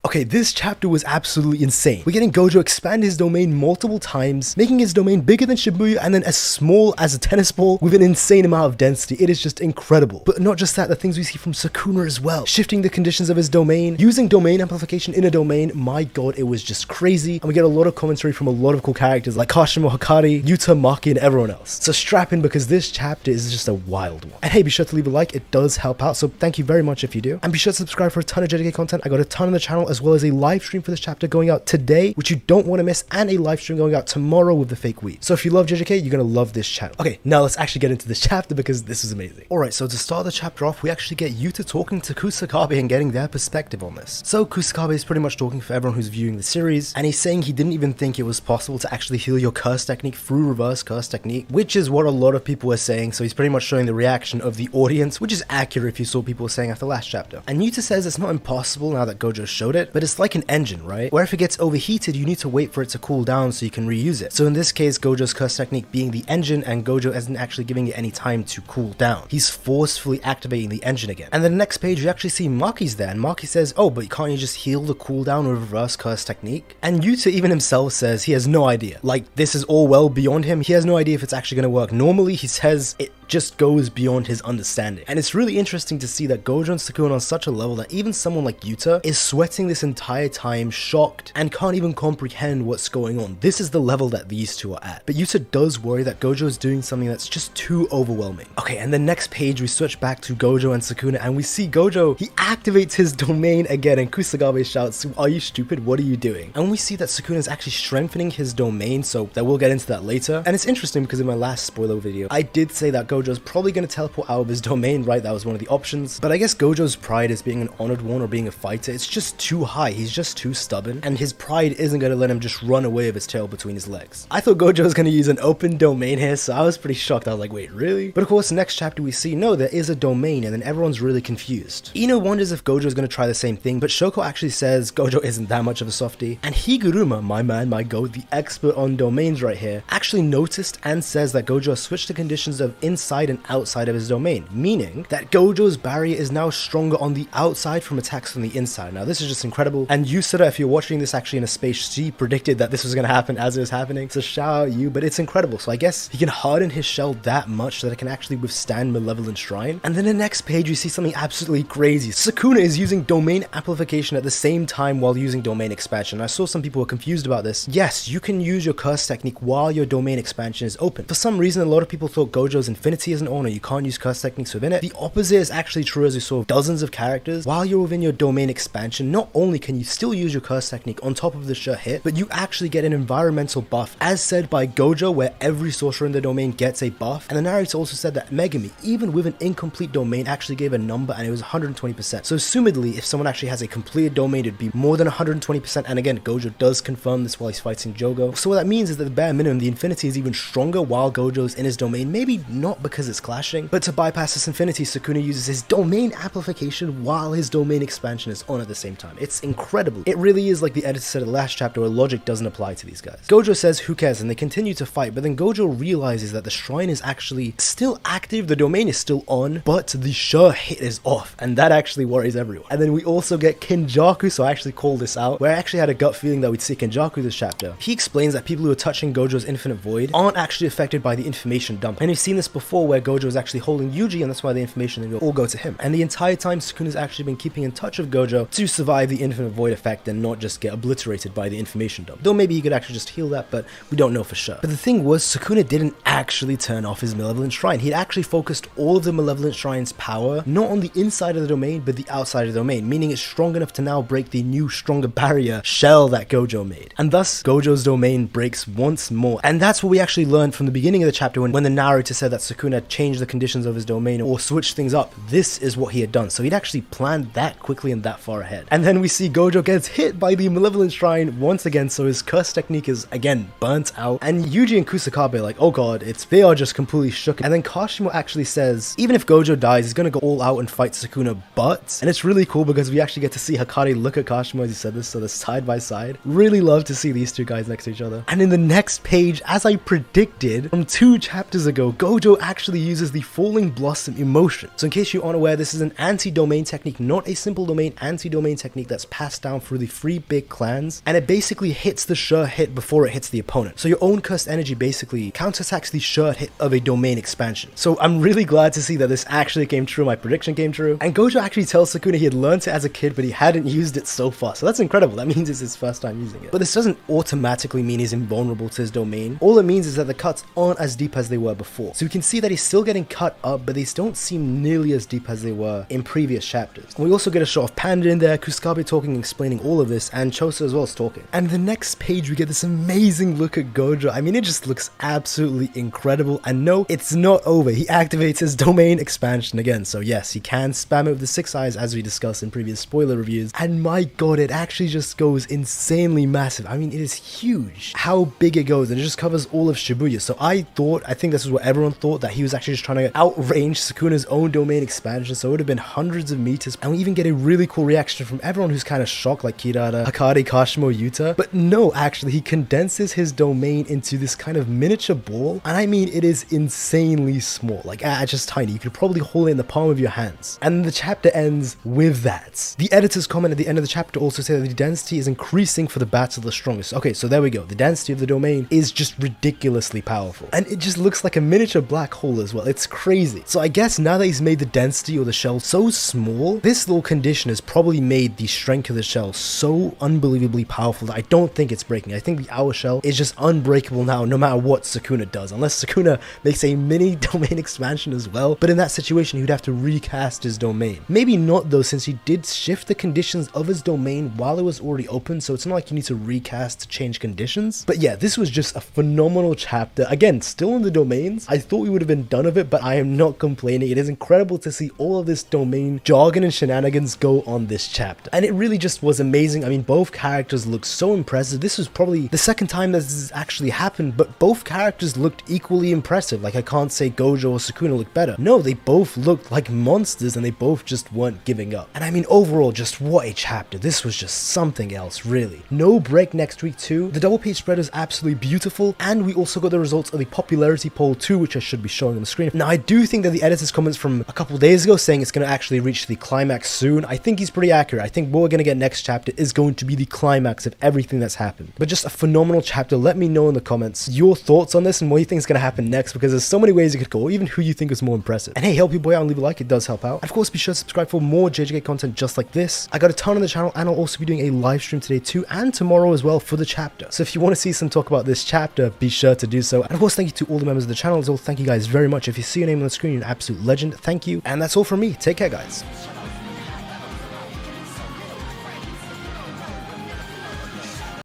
Okay, this chapter was absolutely insane. We're getting Gojo expand his domain multiple times, making his domain bigger than Shibuya and then as small as a tennis ball with an insane amount of density. It is just incredible. But not just that, the things we see from Sukuna as well. Shifting the conditions of his domain, using domain amplification in a domain, my god, it was just crazy. And we get a lot of commentary from a lot of cool characters like Kashimo, Hakari, Yuta, Maki, and everyone else. So strap in because this chapter is just a wild one. And hey, be sure to leave a like, it does help out, so thank you very much if you do. And be sure to subscribe for a ton of JJK content. I got a ton on the channel as well as a live stream for this chapter going out today, which you don't want to miss, and a live stream going out tomorrow with the fake weed. So if you love JJK, you're gonna love this channel. Okay, now let's actually get into this chapter because this is amazing. Alright, so to start the chapter off, we actually get Yuta talking to Kusakabe and getting their perspective on this. So Kusakabe is pretty much talking for everyone who's viewing the series, and he's saying he didn't even think it was possible to actually heal your curse technique through reverse curse technique, which is what a lot of people were saying. So he's pretty much showing the reaction of the audience, which is accurate if you saw people saying after last chapter. And Yuta says it's not impossible now that Gojo showed it, but it's like an engine, right? Where if it gets overheated, you need to wait for it to cool down so you can reuse it. So in this case, Gojo's curse technique being the engine, and Gojo isn't actually giving it any time to cool down. He's forcefully activating the engine again. And then the next page, you actually see Maki's there, and Maki says, oh, but can't you just heal the cooldown with reverse curse technique? And Yuta even himself says he has no idea. Like, this is all well beyond him. He has no idea if it's actually going to work. Normally, he says it just goes beyond his understanding. And it's really interesting to see that Gojo and Sukuna on such a level that even someone like Yuta is sweating this entire time, shocked, and can't even comprehend what's going on. This is the level that these two are at. But Yuta does worry that Gojo is doing something that's just too overwhelming. Okay, and the next page we switch back to Gojo and Sukuna, and we see Gojo, he activates his domain again, and Kusagabe shouts, are you stupid? What are you doing? And we see that Sukuna is actually strengthening his domain, so that we'll get into that later. And it's interesting because in my last spoiler video, I did say that Gojo's probably going to teleport out of his domain, right? That was one of the options. But I guess Gojo's pride as being an honored one or being a fighter, it's just too high. He's just too stubborn, and his pride isn't going to let him just run away with his tail between his legs. I thought Gojo was going to use an open domain here, so I was pretty shocked. I was like, wait, really? But of course, next chapter we see, no, there is a domain, and then everyone's really confused. Ino wonders if Gojo is going to try the same thing, but Shoko actually says Gojo isn't that much of a softie. And Higuruma, my man, my goat, the expert on domains right here, actually noticed and says that Gojo has switched the conditions of inside and outside of his domain, meaning that Gojo's barrier is now stronger on the outside from attacks from the inside. Now this is just incredible, and Yusura, if you're watching this actually in a space, she predicted that this was going to happen as it was happening, so shout out you, but it's incredible. So I guess he can harden his shell that much so that it can actually withstand Malevolent Shrine. And then the next page we see something absolutely crazy. Sukuna is using domain amplification at the same time while using domain expansion. I saw some people were confused about this. Yes, you can use your curse technique while your domain expansion is open. For some reason, a lot of people thought Gojo's Infinity isn't on, or you can't use curse techniques within it. The opposite is actually true, as we saw dozens of characters. While you're within your domain expansion, not only can you still use your curse technique on top of the sure hit, but you actually get an environmental buff, as said by Gojo, where every sorcerer in the domain gets a buff. And the narrator also said that Megami, even with an incomplete domain, actually gave a number, and it was 120%. So assumedly, if someone actually has a completed domain, it'd be more than 120%. And again, Gojo does confirm this while he's fighting Jogo. So what that means is that the bare minimum, the Infinity is even stronger while Gojo's in his domain. Maybe not because it's clashing, but to bypass this Infinity, Sukuna uses his domain amplification while his domain expansion is on at the same time. It's incredible. It really is like the editor said in the last chapter, where logic doesn't apply to these guys. Gojo says who cares, and they continue to fight, but then Gojo realizes that the shrine is actually still active, the domain is still on, but the sure hit is off, and that actually worries everyone. And then we also get Kenjaku, so I actually called this out, where I actually had a gut feeling that we'd see Kenjaku this chapter. He explains that people who are touching Gojo's infinite void aren't actually affected by the information dump, and we've seen this before where Gojo is actually holding Yuji, and that's why the information will all go to him. And the entire time, Sukuna's actually been keeping in touch with Gojo to survive the infinite void effect and not just get obliterated by the information dump. Though maybe he could actually just heal that, but we don't know for sure. But the thing was, Sukuna didn't actually turn off his Malevolent Shrine. He'd actually focused all of the Malevolent Shrine's power, not on the inside of the domain, but the outside of the domain, meaning it's strong enough to now break the new, stronger barrier shell that Gojo made. And thus, Gojo's domain breaks once more. And that's what we actually learned from the beginning of the chapter when the narrator said that Sukuna changed the conditions of his domain or switched things up. This is what he had done. So he'd actually planned that quickly and that far ahead. And then we see Gojo gets hit by the Malevolent Shrine once again, so his curse technique is again burnt out. And Yuji and Kusakabe are like, oh god, they are just completely shook. And then Kashimo actually says, even if Gojo dies, he's gonna go all out and fight Sukuna, but, and it's really cool because we actually get to see Hakari look at Kashimo as he said this, so they're side by side. Really love to see these two guys next to each other. And in the next page, as I predicted from 2 chapters ago, Gojo actually uses the falling blossom emotion. So in case you aren't aware, this is an anti-domain technique, not a simple domain, anti-domain technique that's passed down through the 3 big clans, and it basically hits the sure hit before it hits the opponent. So your own cursed energy basically counterattacks the sure hit of a domain expansion. So I'm really glad to see that this actually came true, my prediction came true. And Gojo actually tells Sukuna he had learned it as a kid, but he hadn't used it so far. So that's incredible. That means it's his first time using it. But this doesn't automatically mean he's invulnerable to his domain. All it means is that the cuts aren't as deep as they were before. So we can see that he's still getting cut up, but they don't seem nearly as deep as they were in previous chapters. And we also get a shot of Panda in there, Kusukabe talking and explaining all of this, and Choso as well as talking. And the next page we get this amazing look at Gojo. I mean, it just looks absolutely incredible. And no, it's not over. He activates his domain expansion again. So yes, he can spam it with the 6 eyes as we discussed in previous spoiler reviews. And my god, it actually just goes insanely massive. I mean, it is huge how big it goes, and it just covers all of Shibuya. So I think this is what everyone thought, that he was actually just trying to outrange Sukuna's own domain expansion. So it would have been hundreds of meters, and we even get a really cool reaction from everyone who's kind of shocked, like Kirara, Hakari, Kashimo, Yuta. But no, actually he condenses his domain into this kind of miniature ball, and I mean, it is insanely small, like just tiny. You could probably hold it in the palm of your hands. And the chapter ends with that. The editor's comment at the end of the chapter also said that the density is increasing for the battle of the strongest. Okay, so there we go. The density of the domain is just ridiculously powerful, and it just looks like a miniature black hole as well. It's crazy. So I guess now that he's made the density or the shell so small, this little condition has probably made the strength of the shell so unbelievably powerful that I don't think it's breaking. I think the hour shell is just unbreakable now, no matter what Sukuna does, unless Sukuna makes a mini domain expansion as well. But in that situation, he'd have to recast his domain. Maybe not though, since he did shift the conditions of his domain while it was already open, so it's not like you need to recast to change conditions. But yeah, this was just a phenomenal chapter. Again, still in the domains. I thought we would have been done of it, but I am not complaining. It is incredible to see all of this domain jargon and shenanigans go on this chapter, and it really just was amazing. I mean, both characters looked so impressive. This was probably the second time that this has actually happened, but both characters looked equally impressive. Like, I can't say Gojo or Sukuna looked better. No, they both looked like monsters, and they both just weren't giving up. And I mean, overall, just what a chapter. This was just something else, really. No break next week too. The double page spread was absolutely beautiful, and we also got the results of the popularity poll too, which I should be showing on the screen. Now, I do think that the editor's comments from a couple days ago saying it's going to actually reach the climax soon, I think he's pretty accurate. I think what we're going to get next chapter is going to be the climax of everything that's happened. But just a phenomenal chapter. Let me know in the comments your thoughts on this and what you think is going to happen next, because there's so many ways it could go, or even who you think is more impressive. And hey, help your boy out and leave a like, it does help out. And of course, be sure to subscribe for more JJK content just like this. I got a ton on the channel, and I'll also be doing a live stream today too, and tomorrow as well for the chapter. So if you want to see some talk about this chapter, be sure to do so. And of course, thank you to all the members of the channel as well. Thank you guys very much. If you see your name on the screen, you're an absolute legend. Thank you. And that's all from me. Take care, guys.